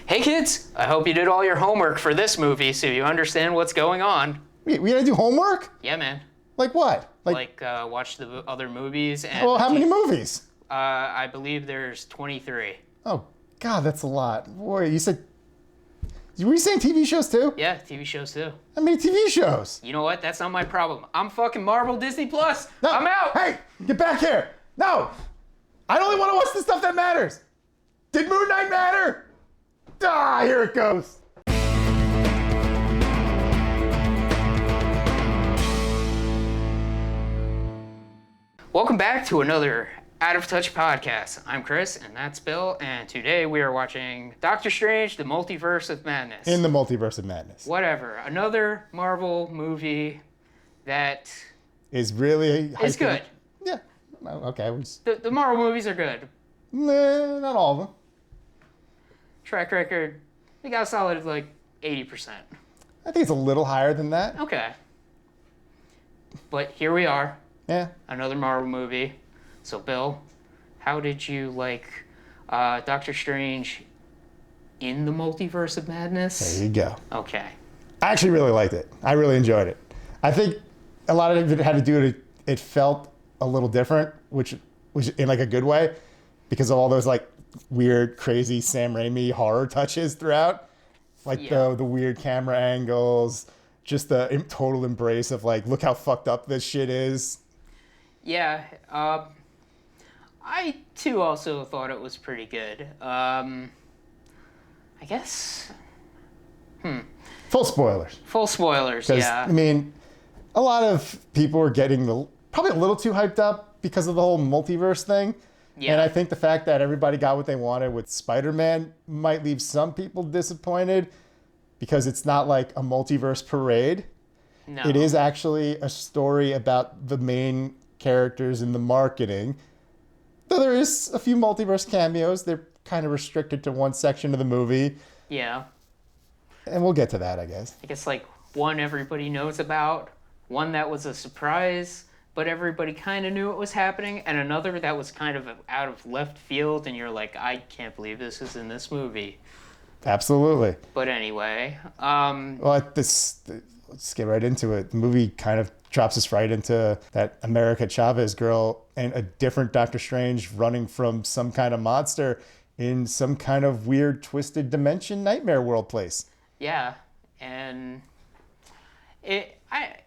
Hey kids, I hope you did all your homework for this movie so you understand what's going on. We gotta do homework? Yeah, man. Like what? Watch the other movies and... Well, how many movies? I believe there's 23. Oh, God, that's a lot. Boy, you said... Were you saying TV shows too? Yeah, TV shows too. How many TV shows? You know what? That's not my problem. I'm fucking Marvel Disney Plus. No. I'm out. Hey, get back here. No. I only want to watch the stuff that matters. Did Moon Knight matter? Ah, here it goes. Welcome back to another Out of Touch podcast. I'm Chris, and that's Bill, and today we are watching Doctor Strange, the Multiverse of Madness. In the Multiverse of Madness. Whatever. Another Marvel movie that... Is really... It's good. Yeah. Okay. The Marvel movies are good. Nah, not all of them. Track record, they got a solid, 80%. I think it's a little higher than that. Okay. But here we are. Yeah. Another Marvel movie. So, Bill, how did you like Doctor Strange in the Multiverse of Madness? There you go. Okay. I actually really liked it. I really enjoyed it. I think a lot of it had to do with it felt a little different, which in a good way, because of all those weird, crazy Sam Raimi horror touches throughout. The weird camera angles, just the total embrace of look how fucked up this shit is. Yeah, I too also thought it was pretty good. I guess. Full spoilers. Full spoilers, yeah. I mean, a lot of people are getting probably a little too hyped up because of the whole multiverse thing. Yeah. And I think the fact that everybody got what they wanted with Spider-Man might leave some people disappointed because it's not like a multiverse parade. No. It is actually a story about the main characters in the marketing. Though there is a few multiverse cameos. They're kind of restricted to one section of the movie. Yeah. And we'll get to that, I guess. I guess one everybody knows about, one that was a surprise, but everybody kind of knew it was happening, and another that was kind of out of left field, and you're like, I can't believe this is in this movie. Absolutely. But anyway, let's get right into it. The movie kind of drops us right into that America Chavez girl and a different Doctor Strange running from some kind of monster in some kind of weird, twisted dimension nightmare world place. Yeah, and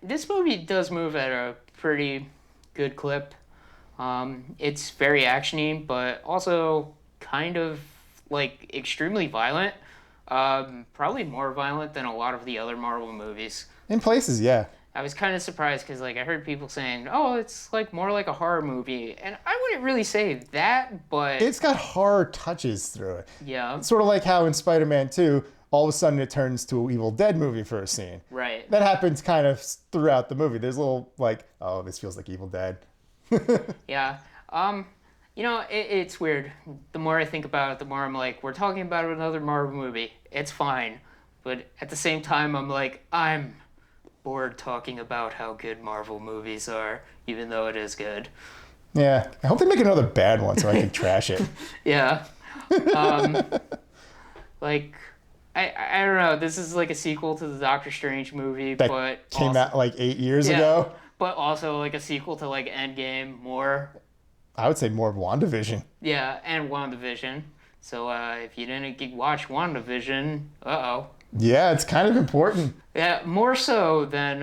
this movie does move at a pretty good clip. It's very actiony, but also kind of extremely violent. Probably more violent than a lot of the other Marvel movies. In places, yeah. I was kind of surprised because I heard people saying, "Oh, it's more like a horror movie," and I wouldn't really say that, but it's got horror touches through it. Yeah. It's sort of like how in Spider-Man 2, all of a sudden it turns to an Evil Dead movie for a scene. Right. That happens kind of throughout the movie. There's a little oh, this feels like Evil Dead. Yeah. It's weird. The more I think about it, the more I'm we're talking about another Marvel movie. It's fine. But at the same time, I'm bored talking about how good Marvel movies are, even though it is good. Yeah. I hope they make another bad one so I can trash it. Yeah. I don't know. This is a sequel to the Doctor Strange movie, but came out 8 years ago. But also a sequel to Endgame more. I would say more of WandaVision. Yeah, and WandaVision. So if you didn't watch WandaVision, uh-oh. Yeah, it's kind of important. Yeah, more so than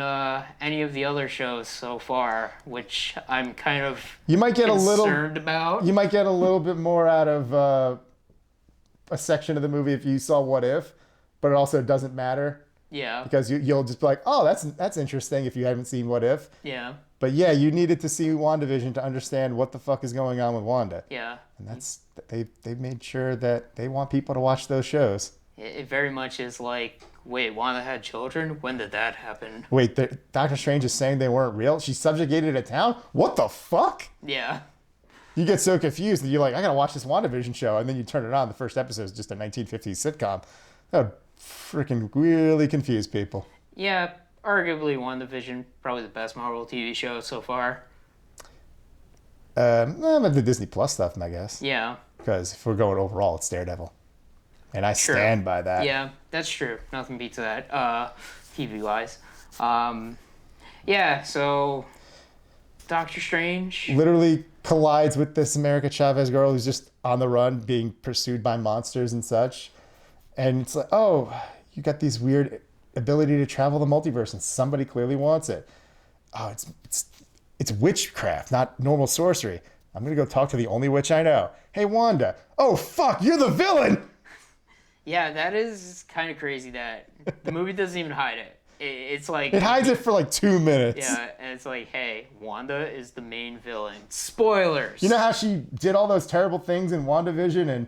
any of the other shows so far, which I'm kind of concerned about. You might get a little bit more out of a section of the movie if you saw What If, but it also doesn't matter. Yeah. Because you'll just be like, oh, that's interesting if you haven't seen What If. Yeah. But yeah, you needed to see WandaVision to understand what the fuck is going on with Wanda. Yeah. And they've made sure that they want people to watch those shows. It very much is wait, Wanda had children? When did that happen? Wait, Doctor Strange is saying they weren't real? She subjugated a town? What the fuck? Yeah. You get so confused that you're like, I gotta watch this WandaVision show, and then you turn it on, the first episode is just a 1950s sitcom. That would freaking really confuse people. Yeah, arguably WandaVision, probably the best Marvel TV show so far. The Disney Plus stuff, I guess. Yeah. Because if we're going overall, it's Daredevil. And I stand by that. Yeah, that's true. Nothing beats that, TV-wise. Yeah, so Doctor Strange. Literally collides with this America Chavez girl who's just on the run, being pursued by monsters and such. And it's like, oh, you got these weird ability to travel the multiverse, and somebody clearly wants it. Oh, it's witchcraft, not normal sorcery. I'm gonna go talk to the only witch I know. Hey, Wanda. Oh, fuck, you're the villain. Yeah, that is kind of crazy that the movie doesn't even hide it. It's like... It hides it for like 2 minutes. Yeah, and it's like, hey, Wanda is the main villain. Spoilers! You know how she did all those terrible things in WandaVision and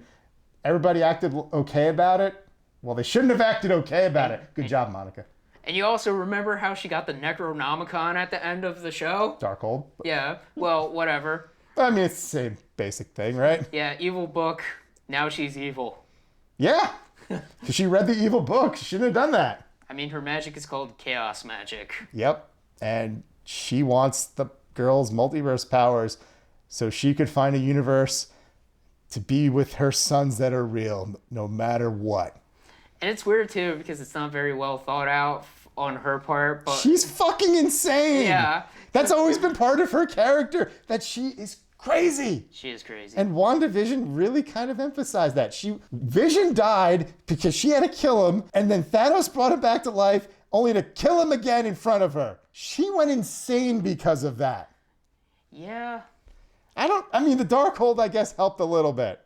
everybody acted okay about it? Well, they shouldn't have acted okay about it. Good job, Monica. And you also remember how she got the Necronomicon at the end of the show? Darkhold. Yeah, well, whatever. I mean, it's the same basic thing, right? Yeah, evil book. Now she's evil. Yeah, because she read the evil book. She shouldn't have done that. I mean, her magic is called chaos magic. Yep, and she wants the girl's multiverse powers so she could find a universe to be with her sons that are real, no matter what. And it's weird, too, because it's not very well thought out on her part, but... She's fucking insane! Yeah. That's always been part of her character, that she is crazy. She is crazy. And WandaVision really kind of emphasized that. Vision died because she had to kill him, and then Thanos brought him back to life only to kill him again in front of her. She went insane because of that. Yeah. I mean, the Darkhold, I guess, helped a little bit.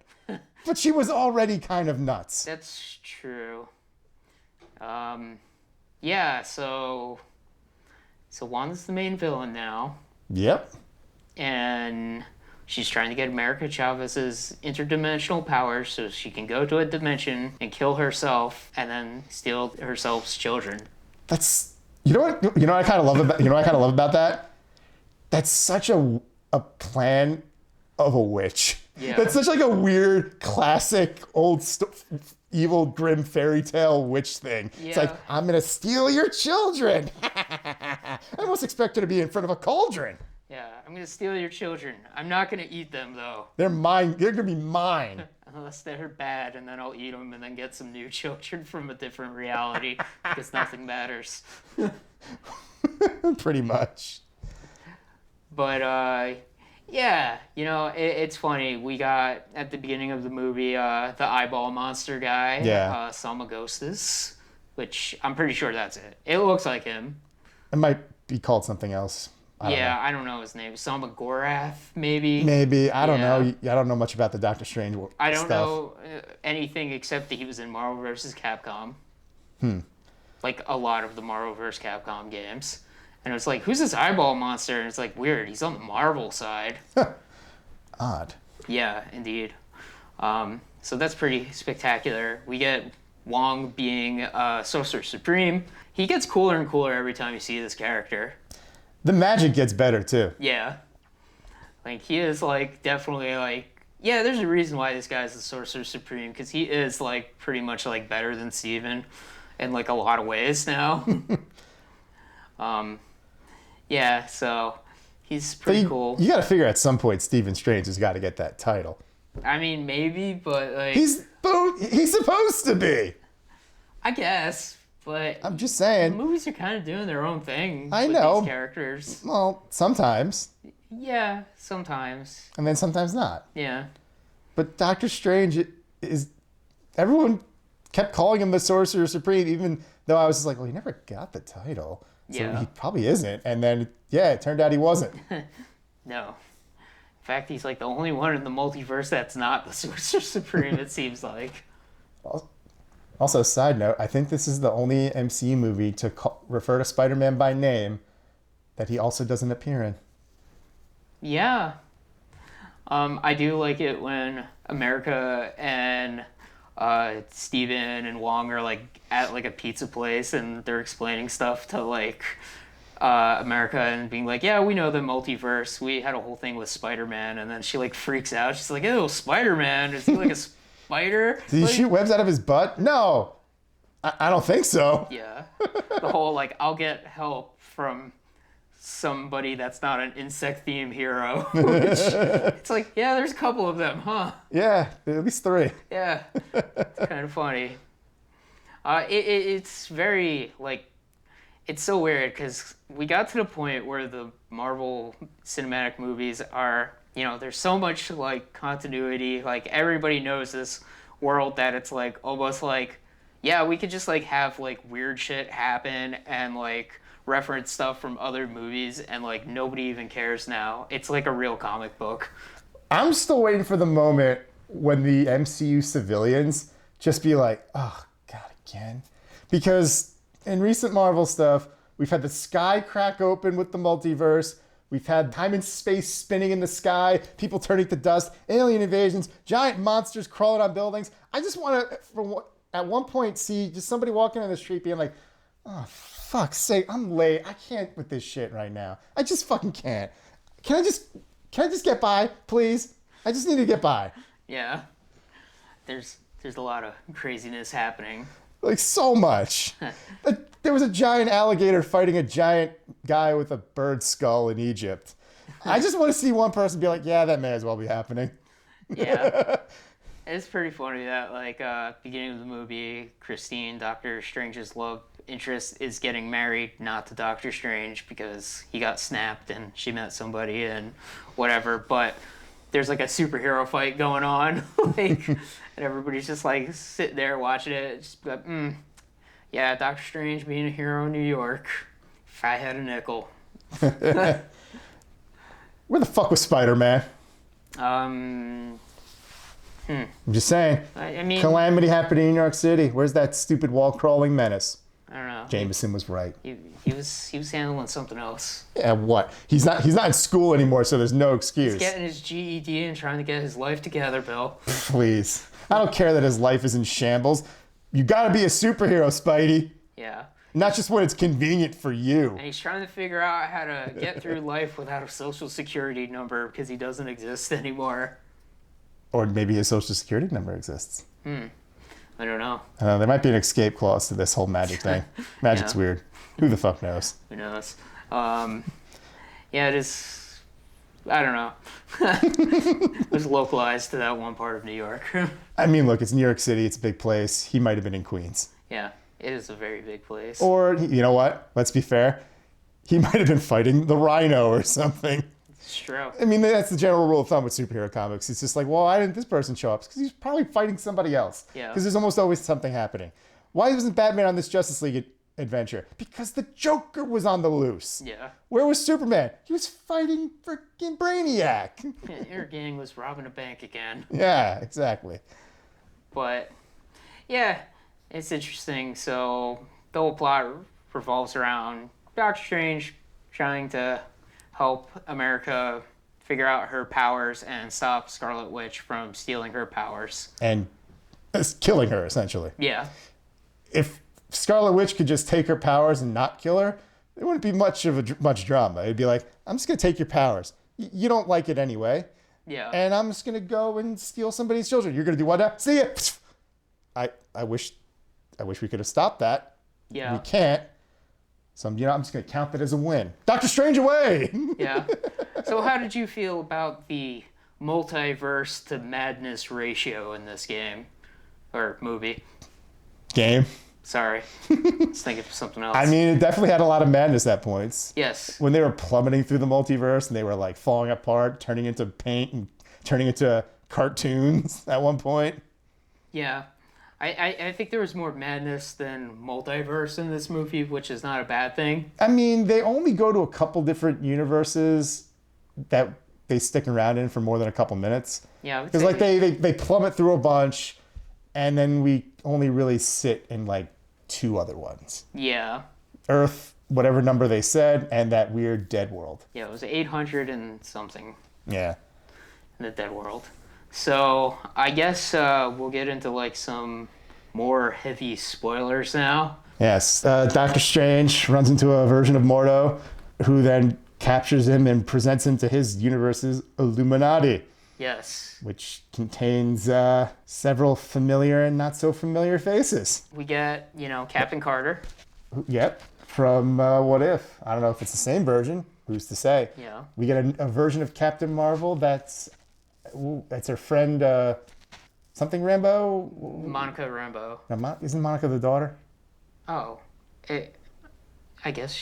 But she was already kind of nuts. That's true. Yeah, so Wanda's the main villain now. Yep. And she's trying to get America Chavez's interdimensional powers so she can go to a dimension and kill herself and then steal herself's children. That's you know what I kind of love about that? That's such a plan of a witch. Yeah. That's such like a weird classic old evil grim fairy tale witch thing. Yeah. It's like, I'm gonna steal your children. I almost expect her to be in front of a cauldron. Yeah, I'm gonna steal your children. I'm not gonna eat them though. They're mine. They're gonna be mine. Unless they're bad, and then I'll eat them and then get some new children from a different reality because nothing matters. Pretty much. But yeah, it's funny. We got at the beginning of the movie the eyeball monster guy, Salmaghostus, which I'm pretty sure that's it. It looks like him. It might be called something else. I don't know his name. Salmagorath, maybe. Maybe. I don't know. I don't know much about the Doctor Strange stuff. I don't know anything except that he was in Marvel vs. Capcom. Like a lot of the Marvel vs. Capcom games. And it was like, who's this eyeball monster? And it's like, weird. He's on the Marvel side. Odd. Yeah, indeed. So that's pretty spectacular. We get Wong being Sorcerer Supreme. He gets cooler and cooler every time you see this character. The magic gets better, too. Yeah. Like, he is, like, definitely, like... Yeah, there's a reason why this guy's the Sorcerer Supreme, because he is, like, pretty much, like, better than Steven in, like, a lot of ways now. Yeah, so he's pretty cool. You got to figure at some point Stephen Strange has got to get that title. I mean, maybe, but, like... He's supposed to be. I guess, but... I'm just saying. The movies are kind of doing their own thing I with know. these characters. Well, sometimes. Yeah, sometimes. And then sometimes not. Yeah. But Doctor Strange is... Everyone kept calling him the Sorcerer Supreme, even though I was just like, well, he never got the title. So Yeah. he probably isn't. And then, it turned out he wasn't. No. In fact, he's like the only one in the multiverse that's not the Sorcerer Supreme, it seems like. Also, side note, I think this is the only MCU movie to refer to Spider-Man by name that he also doesn't appear in. Yeah. I do like it when America and Steven and Wong are like at like a pizza place and they're explaining stuff to like America and being like, yeah, we know the multiverse. We had a whole thing with Spider-Man, and then she like freaks out. She's like, ew, Spider-Man? Is he like a spider? Did he shoot webs out of his butt? No. I don't think so. Yeah. The whole like, I'll get help from somebody that's not an insect theme hero. Which, it's like, yeah, there's a couple of them, huh? Yeah, at least 3. Yeah, it's kind of funny. It's very, like, it's so weird because we got to the point where the Marvel cinematic movies are, there's so much, like, continuity. Like, everybody knows this world that it's, like, almost like, yeah, we could just, like, have, like, weird shit happen and, like, reference stuff from other movies and, like, nobody even cares now. It's like a real comic book. I'm still waiting for the moment when the MCU civilians just be like, oh, God, again? Because in recent Marvel stuff, we've had the sky crack open with the multiverse. We've had time and space spinning in the sky, people turning to dust, alien invasions, giant monsters crawling on buildings. I just want to, at one point, see just somebody walking on the street being like, oh, fuck's sake, I'm late. I can't with this shit right now. I just fucking can't. Can I just get by, please? I just need to get by. Yeah. There's a lot of craziness happening. Like, so much. There was a giant alligator fighting a giant guy with a bird skull in Egypt. I just want to see one person be like, yeah, that may as well be happening. Yeah. It's pretty funny that, like, beginning of the movie, Christine, Doctor Strange's love interest, is getting married, not to Doctor Strange, because he got snapped and she met somebody and whatever. But there's, like, a superhero fight going on, like, and everybody's just, like, sitting there watching it, just like, yeah, Doctor Strange being a hero in New York. If I had a nickel. Where the fuck was Spider-Man? I'm just saying. I mean, calamity happening in New York City. Where's that stupid wall-crawling menace? I don't know. Jameson was right. He was handling something else. Yeah, what? He's not in school anymore, so there's no excuse. He's getting his GED and trying to get his life together, Bill. Please. I don't care that his life is in shambles. You gotta be a superhero, Spidey. Yeah. Not just when it's convenient for you. And he's trying to figure out how to get through life without a social security number because he doesn't exist anymore. Or maybe his social security number exists. I don't know. There might be an escape clause to this whole magic thing. Magic's weird. Who the fuck knows? Who knows? Yeah, it is. I don't know. It was localized to that one part of New York. I mean, look, it's New York City. It's a big place. He might have been in Queens. Yeah, it is a very big place. Or, you know what? Let's be fair. He might have been fighting the Rhino or something. It's true. I mean, that's the general rule of thumb with superhero comics. It's just like, well, why didn't this person show up? Because he's probably fighting somebody else. Yeah. Because there's almost always something happening. Why wasn't Batman on this Justice League adventure? Because the Joker was on the loose. Yeah. Where was Superman? He was fighting freaking Brainiac. Yeah, Air Gang was robbing a bank again. Yeah, exactly. But, yeah, it's interesting. So, the whole plot revolves around Doctor Strange trying to help America figure out her powers and stop Scarlet Witch from stealing her powers. And killing her, essentially. Yeah. If Scarlet Witch could just take her powers and not kill her, there wouldn't be much drama. It'd be like, I'm just going to take your powers. You don't like it anyway. Yeah. And I'm just going to go and steal somebody's children. You're going to do what now? See ya. I wish we could have stopped that. Yeah. We can't. So I'm just going to count that as a win. Doctor Strange away! Yeah. So how did you feel about the multiverse to madness ratio in this game? Or movie? Game. Sorry. Let's think of something else. I mean, it definitely had a lot of madness at points. Yes. When they were plummeting through the multiverse and they were like falling apart, turning into paint and turning into cartoons at one point. Yeah. I think there was more madness than multiverse in this movie, which is not a bad thing. I mean, they only go to a couple different universes that they stick around in for more than a couple minutes. Yeah. Because like they plummet through a bunch and then we only really sit in like 2 other ones. Yeah. Earth, whatever number they said, and that weird dead world. Yeah, it was 800 and something. Yeah. In the dead world. So I guess we'll get into like some more heavy spoilers now. Yes. Doctor Strange runs into a version of Mordo who then captures him and presents him to his universe's Illuminati. Yes. Which contains several familiar and not so familiar faces. We get, Captain Carter. Yep. From What If. I don't know if it's the same version. who's to say? Yeah. We get a version of Captain Marvel that's her friend, something Rambo? Monica Rambeau. No, isn't Monica the daughter? Oh. I guess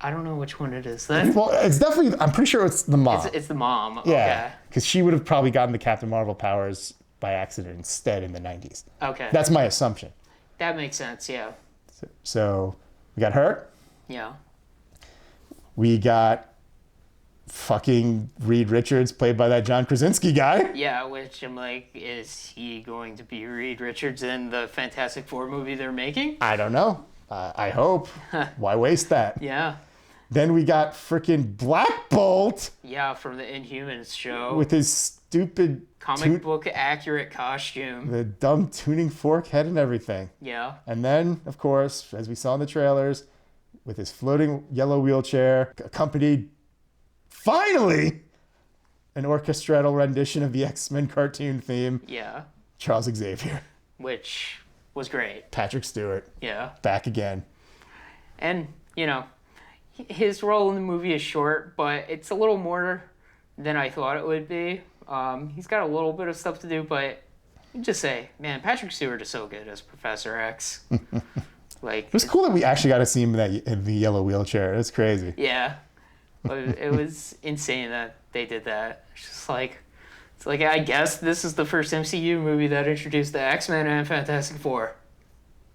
I don't know which one it is then. Well, it's definitely, I'm pretty sure it's the mom. It's the mom. Yeah. Okay. Because she would have probably gotten the Captain Marvel powers by accident instead in the 90s. Okay. That's my assumption. That makes sense, yeah. So we got her. Yeah. We got fucking Reed Richards, played by that John Krasinski guy. Yeah, which I'm like, is he going to be Reed Richards in the Fantastic Four movie they're making? I don't know. I hope. Why waste that? Yeah. Then we got freaking Black Bolt. Yeah, from the Inhumans show. With his stupid comic book accurate costume. The dumb tuning fork head and everything. Yeah. And then, of course, as we saw in the trailers, with his floating yellow wheelchair, accompanied, finally, an orchestral rendition of the X-Men cartoon theme. Yeah. Charles Xavier. Which was great. Patrick Stewart. Yeah. Back again. And, his role in the movie is short, but it's a little more than I thought it would be. He's got a little bit of stuff to do, but you just say, man, Patrick Stewart is so good as Professor X. It was cool that we actually got to see him in the yellow wheelchair. It was crazy. Yeah. But it was insane that they did that. It's like, I guess this is the first MCU movie that introduced the X-Men and Fantastic Four.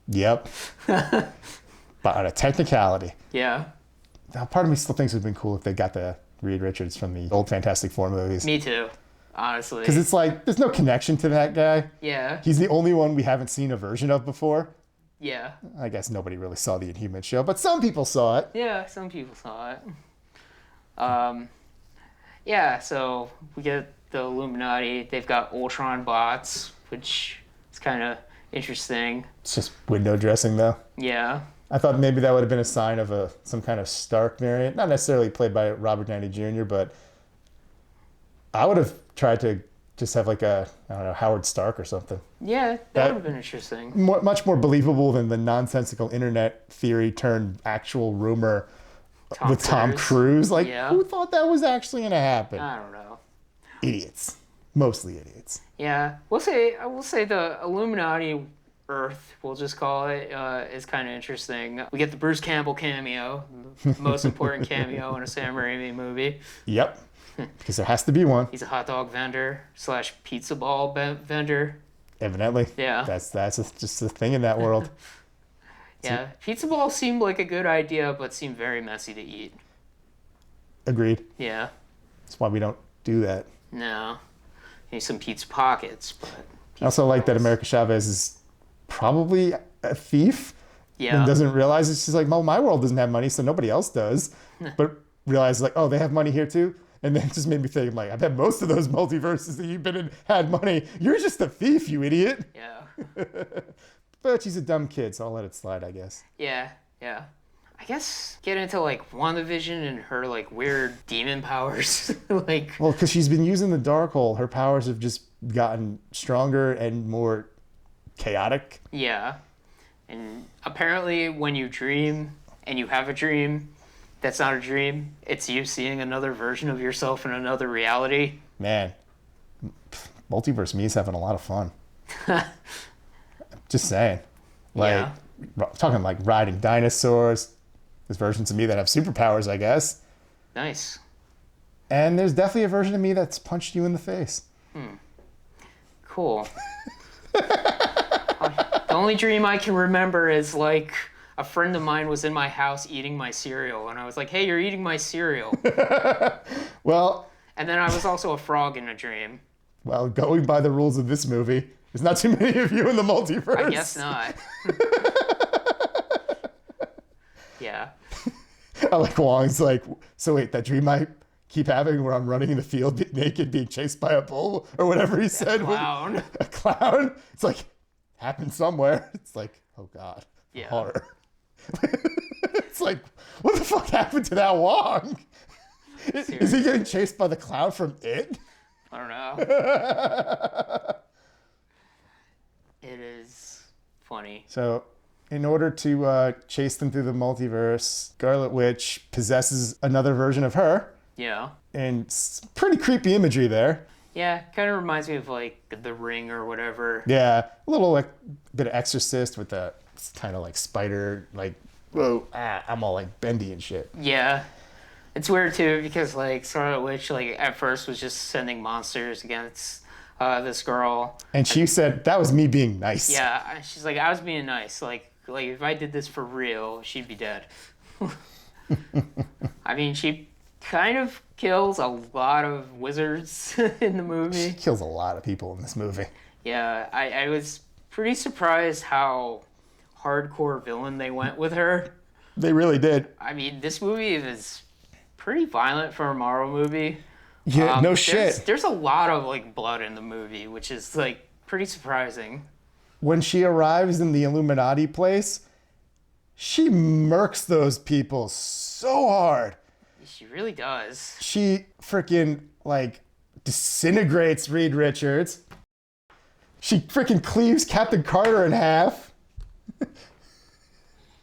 Yep. But on a technicality. Yeah. Now, part of me still thinks it would have been cool if they got the Reed Richards from the old Fantastic Four movies. Me too, honestly. Because it's like, there's no connection to that guy. Yeah. He's the only one we haven't seen a version of before. Yeah. I guess nobody really saw the Inhuman show, but some people saw it. Yeah, some people saw it. Yeah, so we get the Illuminati. They've got Ultron bots, which is kind of interesting. It's just window dressing, though. Yeah. I thought maybe that would have been a sign of some kind of Stark variant. Not necessarily played by Robert Downey Jr., but I would have tried to just have like Howard Stark or something. Yeah, that would have been interesting. Much more believable than the nonsensical internet theory turned actual rumor with Tom Cruise. Like, who thought that was actually going to happen? I don't know. Idiots. Mostly idiots. Yeah. I will say the Illuminati Earth, we'll just call it, is kind of interesting. We get the Bruce Campbell cameo, the most important cameo in a Sam Raimi movie. Yep. Because there has to be one. He's a hot dog vendor / pizza ball vendor. Evidently. Yeah. That's just a thing in that world. Yeah. Pizza balls seemed like a good idea, but seemed very messy to eat. Agreed. Yeah. That's why we don't do that. No. Maybe some pizza pockets, but... I also like that America Chavez is probably a thief. Yeah. And doesn't realize it. She's like, well, my world doesn't have money, so nobody else does. But realizes like, oh, they have money here too? And then it just made me think, like, I bet most of those multiverses that you've been in had money. You're just a thief, you idiot. Yeah. But she's a dumb kid, so I'll let it slide, I guess. Yeah. I guess get into like WandaVision and her like weird demon powers. Well, because she's been using the Darkhold, her powers have just gotten stronger and more chaotic. Yeah. And apparently when you dream and you have a dream, that's not a dream. It's you seeing another version of yourself in another reality. Man, multiverse me is having a lot of fun. Just saying. Talking like riding dinosaurs. There's versions of me that have superpowers, I guess. Nice. And there's definitely a version of me that's punched you in the face. Cool. The only dream I can remember is like a friend of mine was in my house eating my cereal, and I was like, hey, you're eating my cereal. Well... And then I was also a frog in a dream. Well, going by the rules of this movie, there's not too many of you in the multiverse. I guess not. Yeah. I like Wong's like, so wait, that dream I keep having where I'm running in the field naked being chased by a bull or whatever he said. Clown. A clown? It's like, happened somewhere. It's like, oh God. Yeah. Horror. It's like, what the fuck happened to that Wong? Seriously. Is he getting chased by the clown from It? I don't know. It is funny. So, in order to chase them through the multiverse, Scarlet Witch possesses another version of her. Yeah. And it's pretty creepy imagery there. Yeah, kind of reminds me of like The Ring or whatever. Yeah, a little like bit of Exorcist with the kind of like spider, like, whoa, I'm all like bendy and shit. Yeah. It's weird too because like Scarlet Witch like at first was just sending monsters against this girl. And she said, that was me being nice. Yeah, she's like, I was being nice. Like if I did this for real, she'd be dead. I mean, she kind of kills a lot of wizards in the movie. She kills a lot of people in this movie. Yeah, I was pretty surprised how hardcore villain they went with her. They really did. I mean, this movie is pretty violent for a Marvel movie. Yeah, no shit. There's a lot of like blood in the movie, which is like pretty surprising. When she arrives in the Illuminati place, she murks those people so hard. She really does. She freaking like disintegrates Reed Richards. She freaking cleaves Captain Carter in half.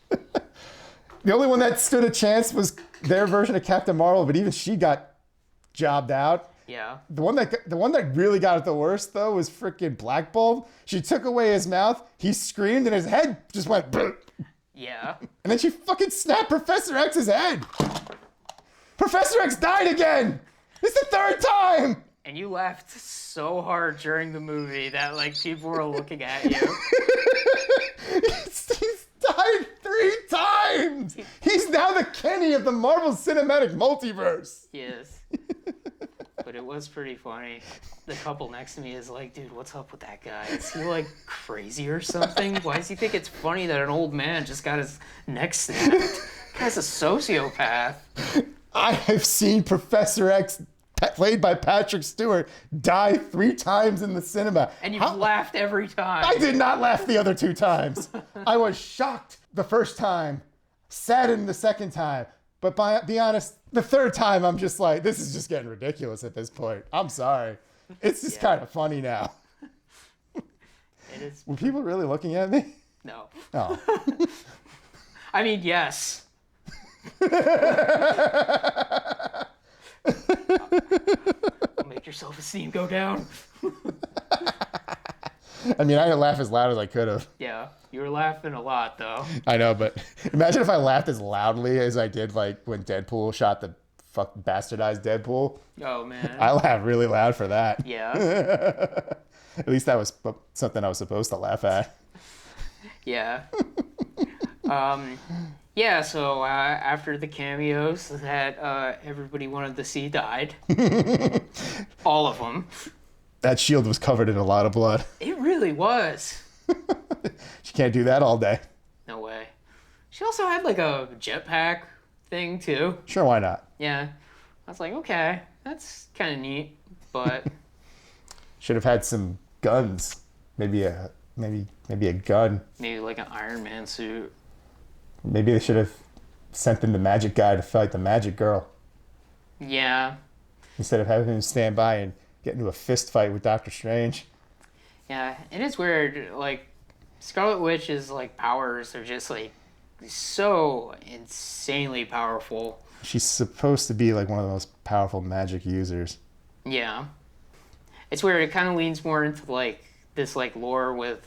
The only one that stood a chance was their version of Captain Marvel, but even she got jobbed out. Yeah. The one that really got it the worst though was freaking Black Bolt. She took away his mouth. He screamed, and his head just went. Bleh. Yeah. And then she fucking snapped Professor X's head. Professor X died again. It's the third time. And you laughed so hard during the movie that like people were looking at you. He's died 3 times. He's now the Kenny of the Marvel Cinematic Multiverse. Yes. But it was pretty funny. The couple next to me is like, dude, what's up with that guy? Is he like crazy or something? Why does he think it's funny that an old man just got his neck snapped? That guy's a sociopath. I have seen Professor X, played by Patrick Stewart, die 3 times in the cinema. And you've laughed every time. I did not laugh the other 2 times. I was shocked the first time, saddened the second time. But be honest, the third time, I'm just like, this is just getting ridiculous at this point. I'm sorry. It's just kind of funny now. It is. Were people really looking at me? No. Oh. I mean, yes. Make your self-esteem go down. I mean, I didn't laugh as loud as I could have. Yeah, you were laughing a lot, though. I know, but imagine if I laughed as loudly as I did, like, when Deadpool shot the bastardized Deadpool. Oh, man. I laughed really loud for that. Yeah. At least that was something I was supposed to laugh at. Yeah. Yeah, so after the cameos that everybody wanted to see died, all of them. That shield was covered in a lot of blood. It really was. She can't do that all day. No way. She also had like a jetpack thing too. Sure, why not? Yeah. I was like, okay, that's kind of neat, but should have had some guns. Maybe a gun. maybe like an Iron Man suit. Maybe they should have sent in the magic guy to fight the magic girl Yeah. instead of having him stand by and get into a fist fight with Doctor Strange. Yeah, it is weird. Like, Scarlet Witch's like powers are just like so insanely powerful. She's supposed to be like one of the most powerful magic users. Yeah. It's weird. It kind of leans more into like this like lore with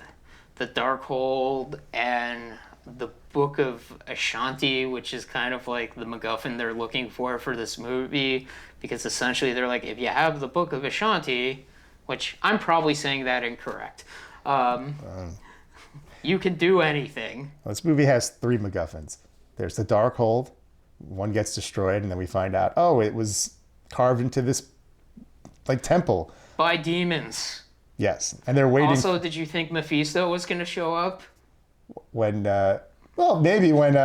the Darkhold and the Book of Ashanti, which is kind of like the MacGuffin they're looking for this movie, because essentially they're like, if you have the Book of Ashanti, which I'm probably saying that incorrect, you can do anything. Well, this movie has 3 MacGuffins. There's the Darkhold. One gets destroyed, and then we find out, oh, it was carved into this like temple By demons. Yes, and they're waiting. Also, did you think Mephisto was going to show up? When maybe when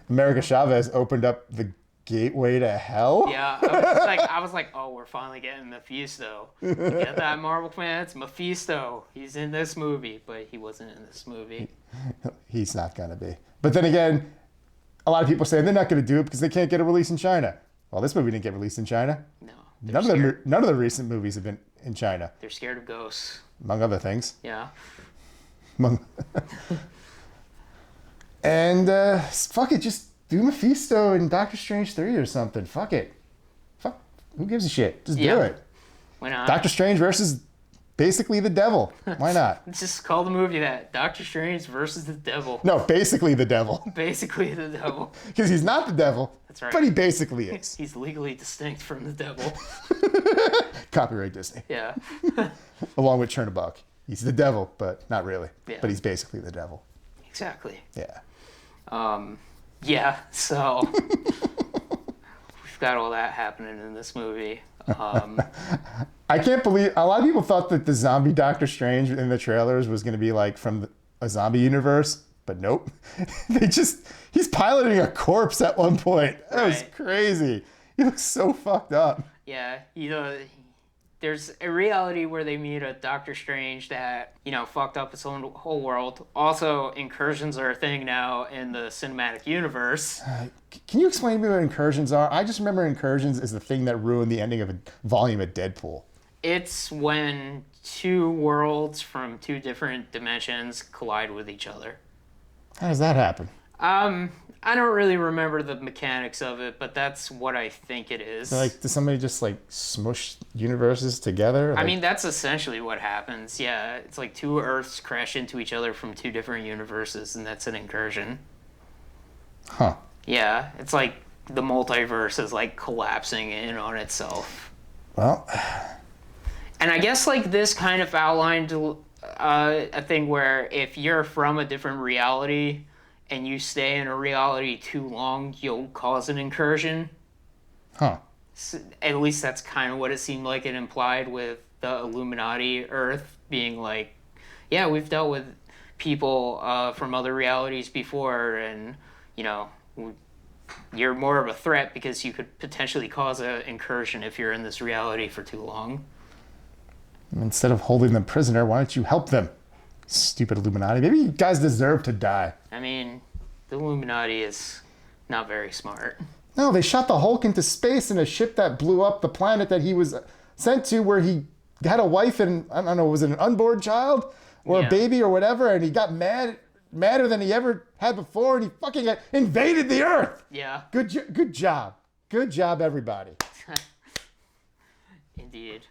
America Chavez opened up the gateway to hell. Yeah, I was like, oh, we're finally getting Mephisto. You get that, Marvel fans? Mephisto. He's in this movie, but he wasn't in this movie. He's not gonna be. But then again, a lot of people say they're not gonna do it because they can't get a release in China. Well, this movie didn't get released in China. No. None of the recent movies have been in China. They're scared of ghosts. Among other things. Yeah. And fuck it, just do Mephisto and Doctor Strange 3 or something. Fuck it. Fuck, who gives a shit? Just do it. Why not? Doctor Strange versus basically the devil. Why not? Let's just call the movie that. Doctor Strange versus the devil. No, basically the devil. Basically the devil. Because he's not the devil. That's right. But he basically is. He's legally distinct from the devil. Copyright Disney. Yeah. Along with Chernobog. He's the devil, but not really. Yeah. But he's basically the devil. Exactly. Yeah. Yeah, so we've got all that happening in this movie. I can't believe a lot of people thought that the zombie Doctor Strange in the trailers was going to be like from a zombie universe, but nope. He's piloting a corpse at one point. That was crazy. He looks so fucked up. Yeah, there's a reality where they meet a Doctor Strange that, fucked up his own whole world. Also, incursions are a thing now in the cinematic universe. Can you explain to me what incursions are? I just remember incursions is the thing that ruined the ending of a volume of Deadpool. It's when two worlds from two different dimensions collide with each other. How does that happen? I don't really remember the mechanics of it, but that's what I think it is. So, does somebody just smush universes together? I mean, that's essentially what happens. Yeah, it's like two Earths crash into each other from two different universes, and that's an incursion. Huh. Yeah, it's like the multiverse is collapsing in on itself. Well, and I guess this kind of outlined a thing where if you're from a different reality and you stay in a reality too long, you'll cause an incursion. Huh. So, at least that's kind of what it seemed like it implied with the Illuminati Earth being yeah, we've dealt with people from other realities before, and, you're more of a threat because you could potentially cause an incursion if you're in this reality for too long. Instead of holding them prisoner, why don't you help them? Stupid Illuminati. Maybe you guys deserve to die. I mean, the Illuminati is not very smart. No, they shot the Hulk into space in a ship that blew up the planet that he was sent to, where he had a wife and, I don't know, was it an unborn child or a baby or whatever, and he got madder than he ever had before, and he fucking invaded the Earth. Yeah. Good job. Good job, everybody. Indeed.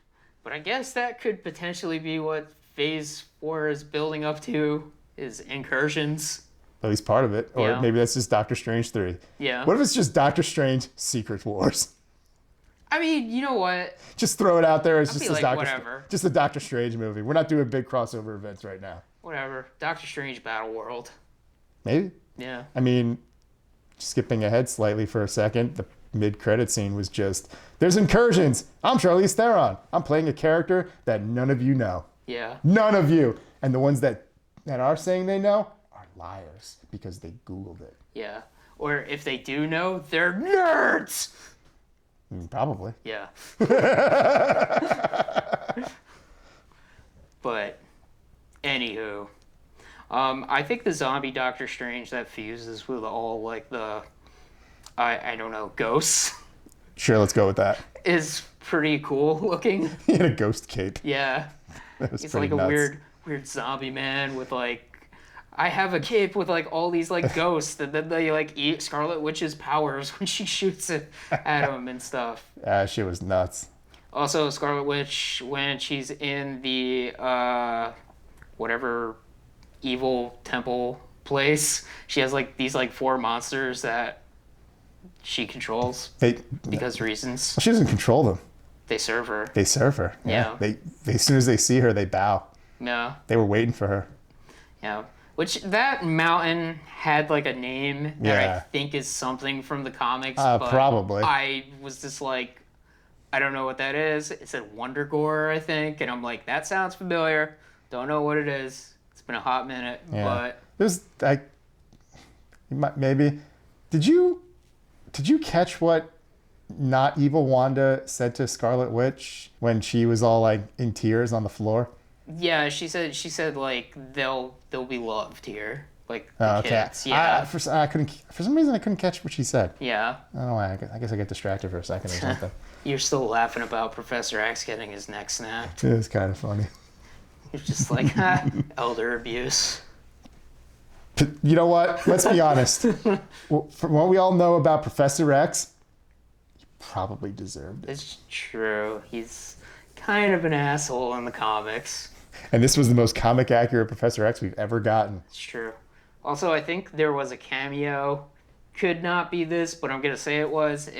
But I guess that could potentially be what Phase 4 is building up to, is incursions. At least part of it. Or maybe that's just Doctor Strange 3. Yeah. What if it's just Doctor Strange Secret Wars? I mean, you know what? Just throw it out there as just a Doctor Strange movie. We're not doing big crossover events right now. Whatever. Doctor Strange Battle World. Maybe. Yeah. I mean, skipping ahead slightly for a second, the mid-credit scene was just, there's incursions. I'm Charlize Theron. I'm playing a character that none of you know. Yeah. None of you. And the ones that are saying they know are liars because they Googled it. Yeah. Or if they do know, they're nerds. Probably. Yeah. But, anywho, I think the zombie Doctor Strange that fuses with all the, I don't know, ghosts. Sure, let's go with that. Is pretty cool looking. He had a ghost cape. Yeah. He's like nuts. a weird zombie man with I have a cape with all these ghosts that then they eat Scarlet Witch's powers when she shoots it at him and stuff. She was nuts. Also, Scarlet Witch, when she's in the whatever evil temple place, she has these 4 monsters that she controls because reasons. She doesn't control them. They serve her. They serve her. Yeah. They as soon as they see her, they bow. Yeah. They were waiting for her. Yeah. Which, that mountain had a name that I think is something from the comics. But probably. I was just I don't know what that is. It said Wondergore, I think. And I'm that sounds familiar. Don't know what it is. It's been a hot minute. Yeah. But there's maybe. Did you catch what not evil Wanda said to Scarlet Witch when she was all in tears on the floor? Yeah, she said they'll be loved here. Kids. Yeah. For some reason I couldn't catch what she said. Yeah. I don't know why. I guess I get distracted for a second or something. You're still laughing about Professor X getting his neck snapped. It was kind of funny. You're just elder abuse. You know what? Let's be honest. Well, from what we all know about Professor X, he probably deserved it. It's true. He's kind of an asshole in the comics. And this was the most comic accurate Professor X we've ever gotten. It's true. Also, I think there was a cameo. Could not be this, but I'm gonna say it was.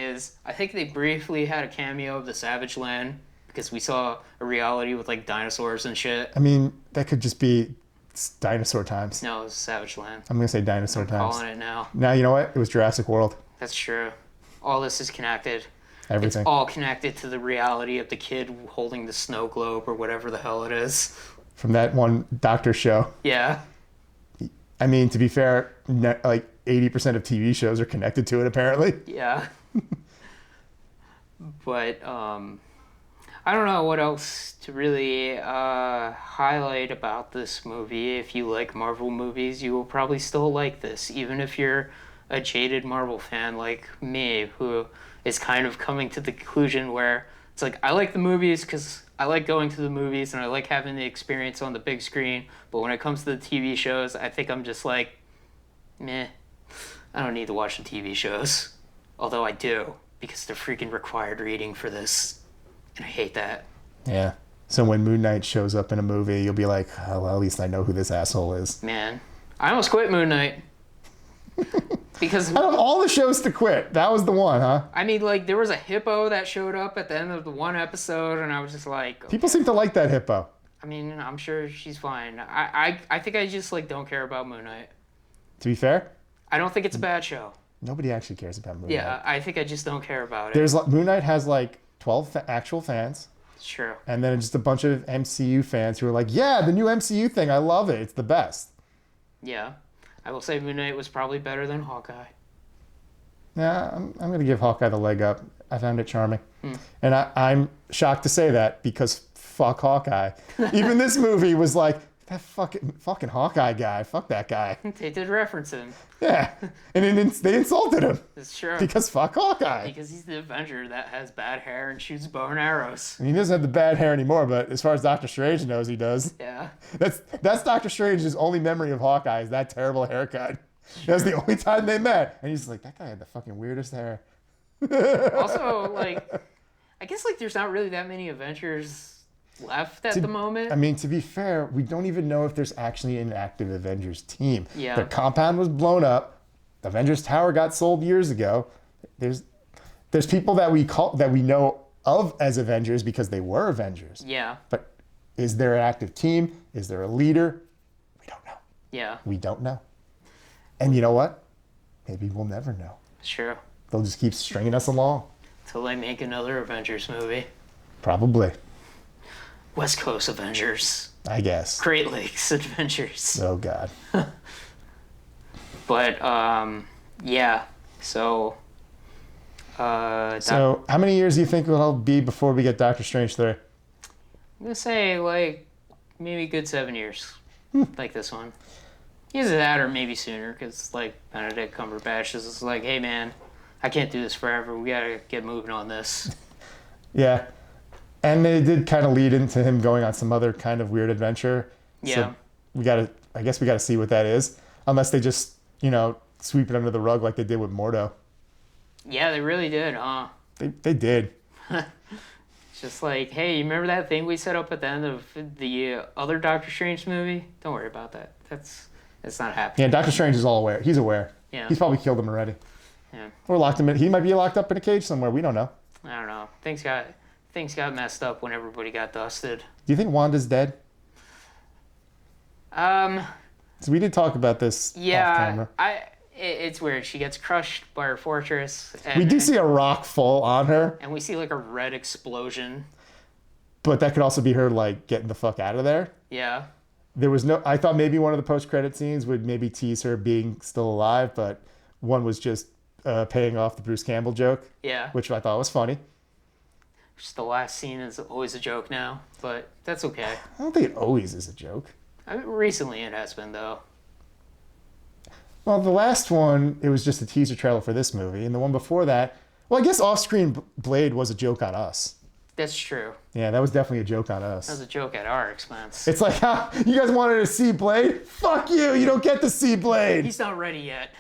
I think they briefly had a cameo of the Savage Land because we saw a reality with like dinosaurs and shit. I mean, that could just be dinosaur times. No, it was Savage Land. I'm gonna say dinosaur I'm times. calling it now. Now, you know what? It was Jurassic World. That's true. All this is connected. Everything. It's all connected to the reality of the kid holding the snow globe or whatever the hell it is. From that one doctor show. Yeah. I mean, to be fair, like 80% of TV shows are connected to it, apparently. Yeah. But I don't know what else to really highlight about this movie. If you like Marvel movies, you will probably still like this, even if you're a jaded Marvel fan like me, who is kind of coming to the conclusion where it's like, I like the movies because I like going to the movies and I like having the experience on the big screen, but when it comes to the TV shows, I think I'm just like, meh, I don't need to watch the TV shows. Although I do, because they're freaking required reading for this. And I hate that. Yeah. So when Moon Knight shows up in a movie, you'll be like, oh, well, at least I know who this asshole is. Man, I almost quit Moon Knight. Because out of all the shows to quit, that was the one, huh? I mean, like, there was a hippo that showed up at the end of the one episode, and I was just like... Okay. People seem to like that hippo. I mean, I'm sure she's fine. I think I just, like, don't care about Moon Knight. To be fair? I don't think it's a bad show. Nobody actually cares about Moon Knight. Yeah, I think I just don't care about it. Moon Knight has, like, 12 actual fans. It's true. And then just a bunch of MCU fans who are like, yeah, the new MCU thing, I love it. It's the best. Yeah. I will say Moon Knight was probably better than Hawkeye. Yeah, I'm going to give Hawkeye the leg up. I found it charming. And I'm shocked to say that because fuck Hawkeye. Even this movie was like, that fucking Hawkeye guy, fuck that guy. They did reference him. Yeah, and then they insulted him. It's true. Because fuck Hawkeye. Because he's the Avenger that has bad hair and shoots bow and arrows. I mean, he doesn't have the bad hair anymore, but as far as Doctor Strange knows, he does. Yeah. That's Doctor Strange's only memory of Hawkeye is that terrible haircut. That was the only time they met. And he's like, that guy had the fucking weirdest hair. Also, like, I guess, like, there's not really that many Avengers left at the moment. I mean, to be fair, we don't even know if there's actually an active Avengers team. Yeah. The compound was blown up. The Avengers Tower got sold years ago. There's people that we know of as Avengers because they were Avengers. Yeah. But is there an active team? Is there a leader? We don't know. Yeah. We don't know. And you know what? Maybe we'll never know. Sure. They'll just keep stringing us along. Till they make another Avengers movie. Probably. West Coast Avengers. I guess. Great Lakes Adventures. Oh, God. But, yeah. So, so how many years do you think it'll be before we get Doctor Strange 3? I'm going to say, like, maybe a good 7 years. Like this one. Either that or maybe sooner, because, like, Benedict Cumberbatch is just like, hey, man, I can't do this forever. We got to get moving on this. Yeah. And they did kind of lead into him going on some other kind of weird adventure. Yeah. So I guess we got to see what that is. Unless they just, sweep it under the rug like they did with Mordo. Yeah, they really did, huh? They did. It's just like, hey, you remember that thing we set up at the end of the other Doctor Strange movie? Don't worry about that. It's not happening. Yeah, Doctor Strange is all aware. He's aware. Yeah. He's probably killed him already. Yeah. Or locked him in. He might be locked up in a cage somewhere. We don't know. I don't know. Things got messed up when everybody got dusted. Do you think Wanda's dead? So we did talk about this off camera. It's weird. She gets crushed by her fortress. We do see a rock fall on her. And we see like a red explosion. But that could also be her like getting the fuck out of there. Yeah. I thought maybe one of the post-credit scenes would maybe tease her being still alive, but one was just paying off the Bruce Campbell joke. Yeah. Which I thought was funny. Just the last scene is always a joke now, but that's okay. I don't think it always is a joke. I mean, recently it has been, though. Well, the last one, it was just a teaser trailer for this movie. And the one before that, well, I guess Off-Screen Blade was a joke on us. That's true. Yeah, that was definitely a joke on That was us. a joke at our expense. It's like, huh, you guys wanted to see Blade? Fuck you! You don't get to see Blade. He's not ready yet.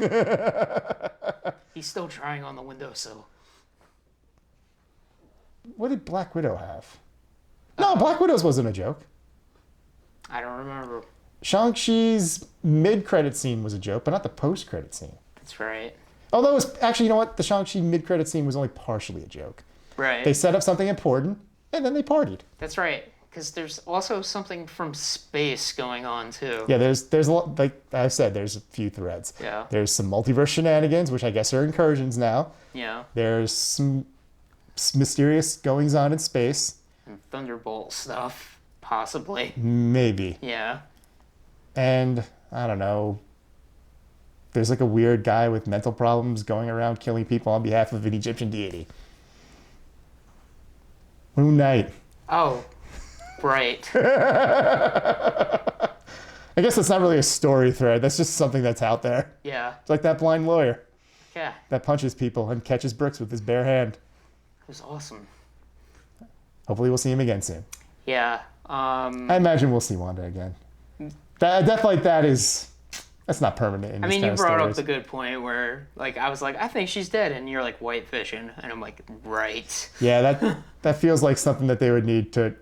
He's still trying on the windowsill. What did Black Widow have? No, Black Widow's wasn't a joke. I don't remember. Shang-Chi's mid-credit scene was a joke, but not the post-credit scene. That's right. Although it was actually, you know what? The Shang-Chi mid-credit scene was only partially a joke. Right. They set up something important, and then they partied. That's right. Because there's also something from space going on too. Yeah, there's a lot, like I said, there's a few threads. Yeah. There's some multiverse shenanigans, which I guess are incursions now. Yeah. There's some mysterious goings on in space. And Thunderbolt stuff, possibly. Maybe. Yeah. And I don't know. There's like a weird guy with mental problems going around killing people on behalf of an Egyptian deity. Moon Knight. Oh, right. I guess that's not really a story thread. That's just something that's out there. Yeah. It's like that blind lawyer Yeah. that punches people and catches bricks with his bare hand. It was awesome. Hopefully we'll see him again soon. Yeah. I imagine we'll see Wanda again. A death like that that's not permanent in I this mean, kind you of brought up stories. the good point where, like, I was like, I think she's dead, and you're like, White Vision, and I'm like, right. Yeah, that feels like something that they would need to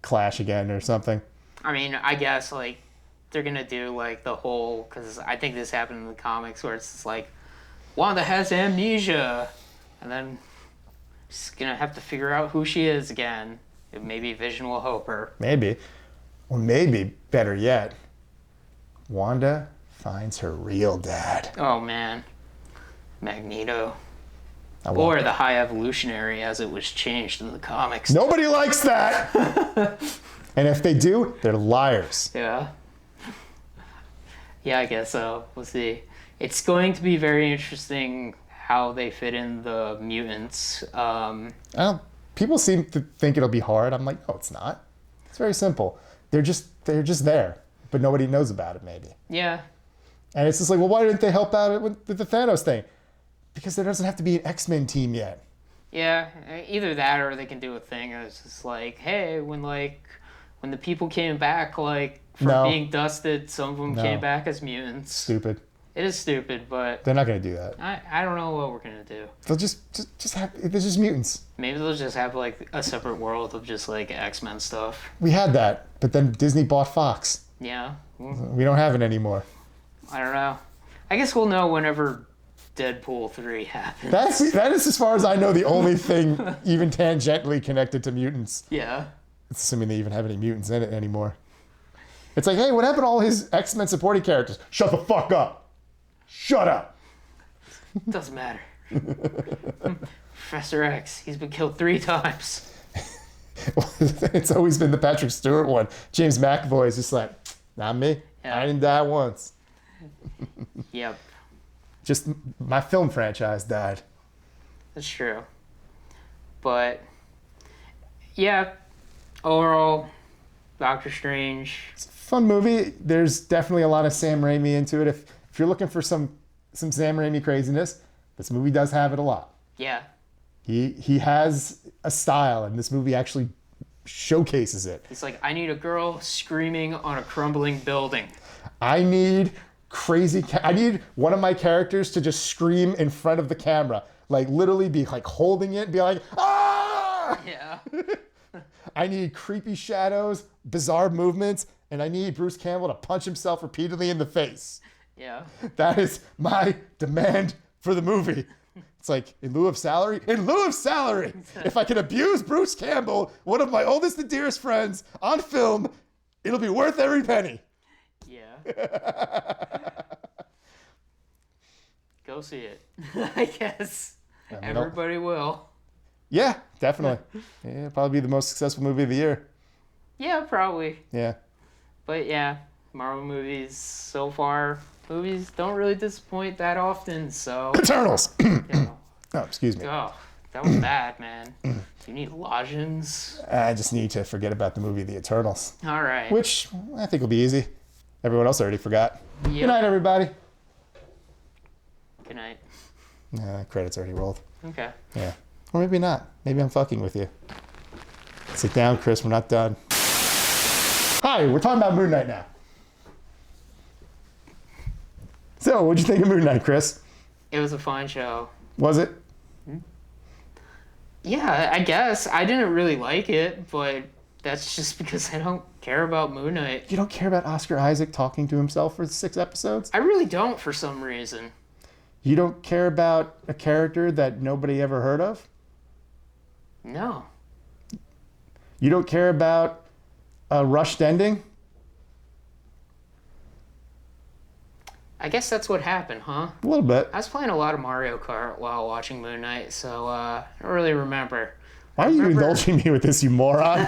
clash again or something. I mean, I guess, like, they're gonna do, like, the whole, because I think this happened in the comics where it's just like, Wanda has amnesia, and then she's gonna have to figure out who she is again. Maybe Vision will help her. Maybe. Or maybe, better yet, Wanda finds her real dad. Oh, man. Magneto. I want Or that. the High Evolutionary, as it was changed in the comics. Nobody likes that! And if they do, they're liars. Yeah. Yeah, I guess so. We'll see. It's going to be very interesting how they fit in the mutants. People seem to think it'll be hard. I'm like, no, it's not. It's very simple. They're just there, but nobody knows about it maybe. Yeah. And it's just like, well, why didn't they help out with the Thanos thing? Because there doesn't have to be an X-Men team yet. Yeah. Either that or they can do a thing. It's just like, hey, when the people came back, like, from No. being dusted, some of them No. came back as mutants. Stupid. It is stupid, but They're not going to do that. I don't know what we're going to do. They'll just have, they're just mutants. Maybe they'll just have, like, a separate world of just, like, X-Men stuff. We had that, but then Disney bought Fox. Yeah. We don't have it anymore. I don't know. I guess we'll know whenever Deadpool 3 happens. That is, as far as I know, the only thing even tangentially connected to mutants. Yeah. It's assuming they even have any mutants in it anymore. It's like, hey, what happened to all his X-Men supporting characters? Shut the fuck up. Shut up. Doesn't matter. Professor X, he's been killed 3 times. It's always been the Patrick Stewart one. James McAvoy is just like, not me. Yeah. I didn't die once. Yep, Just my film franchise died. that's true. But, yeah, overall, Doctor Strange. Fun movie. There's definitely a lot of Sam Raimi into it. If you're looking for some Sam Raimi craziness, this movie does have it a lot. Yeah, He has a style, and this movie actually showcases it. he's like, I need a girl screaming on a crumbling building. I need I need one of my characters to just scream in front of the camera. Like, literally be like holding it, be like, ah! Yeah. I need creepy shadows, bizarre movements, and I need Bruce Campbell to punch himself repeatedly in the face. Yeah. That is my demand for the movie. It's like, in lieu of salary? In lieu of salary! If I can abuse Bruce Campbell, one of my oldest and dearest friends, on film, it'll be worth every penny. Yeah. Go see it. I guess. Yeah, Everybody will. Yeah, definitely. Yeah, probably be the most successful movie of the year. Yeah, probably. Yeah. But yeah, Marvel movies so far, movies don't really disappoint that often, so, Eternals! you know. Oh, excuse me. Oh, that was bad, man. Do you need lozenges? I just need to forget about the movie The Eternals, All right. which I think will be easy. Everyone else already forgot. Yep. Good night, everybody. Good night. Credits already rolled. Okay. Yeah. Or maybe not. Maybe I'm fucking with you. Sit down, Chris. We're not done. Hi, we're talking about Moon Knight now. So, what'd you think of Moon Knight, Chris? It was a fine show. Was it? Yeah, I guess. I didn't really like it, but that's just because I don't care about Moon Knight. You don't care about Oscar Isaac talking to himself for 6 episodes? I really don't for some reason. You don't care about a character that nobody ever heard of? No. You don't care about a rushed ending? I guess that's what happened, huh? A little bit. I was playing a lot of Mario Kart while watching Moon Knight, so I don't really remember. Why are you indulging me with this, you moron?